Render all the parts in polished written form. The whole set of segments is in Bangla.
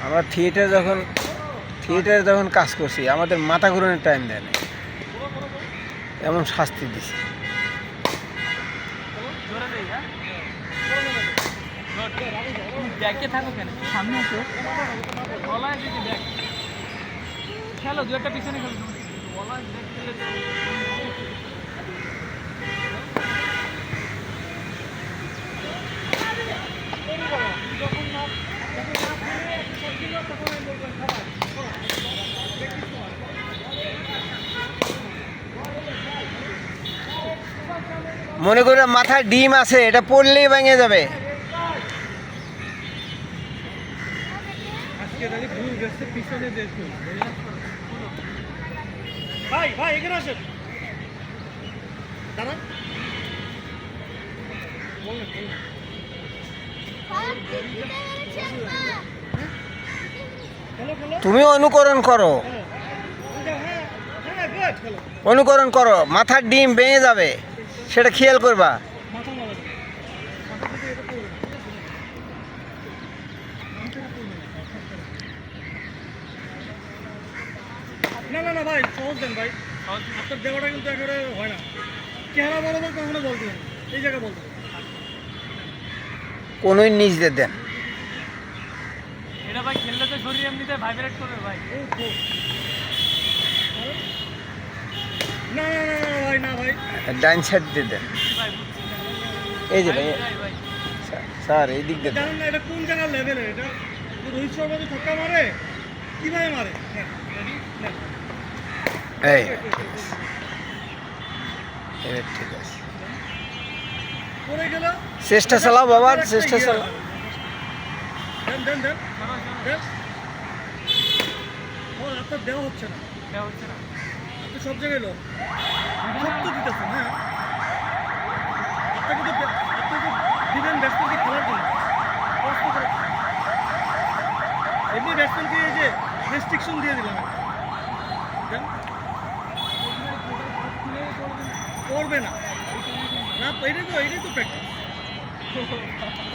আমরা থিয়েটারে যখন কাজ করছি আমাদের মাথা ঘুরানোর টাইম দেয় না, এমন শাস্তি দিছে। মনে করে মাথায় ডিম আছে, এটা পড়লেই ভেঙে যাবে। ভাই ভাই এখানে আসেন, দাঁড়ান। তুমি অনুকরণ করো, অনুকরণ করো, মাথার ডিম ভেঙে যাবে, সেটা খেয়াল করবা। না না না ভাই, সহজ দেন ভাই, আপনার দেওয়াটা কিন্তু একেবারে হয় না। চেহারা বরাবর কখনো বলতে হবে, এই জায়গা বলতে হবে। কোনোই নিজদের দেন। এটা ভাই খেললে তো শরীর এমনিতে ভাইব্রেট করবে ভাই। না না না না ভাই, না ভাই, ডাইন সাইড দিয়ে দেন। এই যে ভাই, স্যার এই দিক দিয়ে দেন। জানেন না এটা কোন জায়গার লেভেলের? এটা রোহিত শর্মা যে ছক্কা মারে, কিভাবে মারে? এই ঠিক আছে, পড়ে গেল। চেষ্টা চালাও বাবা, চেষ্টা চালাও। দেন দেন দেন দেন। আপনার দেওয়া হচ্ছে না, আপনি সব জায়গায় লোক সত্য দিতেছেন। হ্যাঁ, আপনাকে তো দিবেন ব্যাটসম্যানকে খেলার জন্য, কষ্ট করে। এমনি ব্যাটসম্যানকে এই যে রেস্ট্রিকশন দিয়ে দিলাম, দেন। করবে না না, এটাই তো প্র্যাকটিস।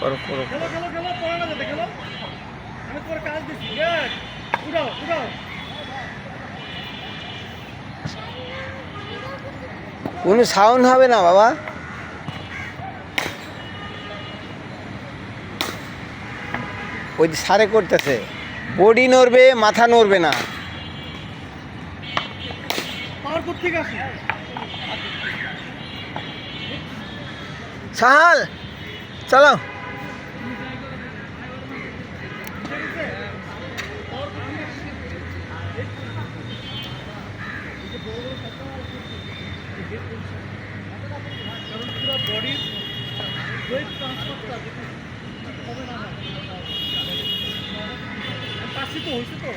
করো করো। খেলো খেলো খেলো, পড়ে না যাতে খেলো। আমি তোমার কাজ দিচ্ছি, উড়াও উড়াও। কোনো সাউন্ড হবে না বাবা। ওই যে সারে করতেছে, বডি নড়বে, মাথা নড়বে না। পাওয়ার ঠিক আছে। সাহাল চলো। কারণ পুরো বডির ওয়েট ট্রান্সফারটা হবে না, পাশে তো হয়েছে তো।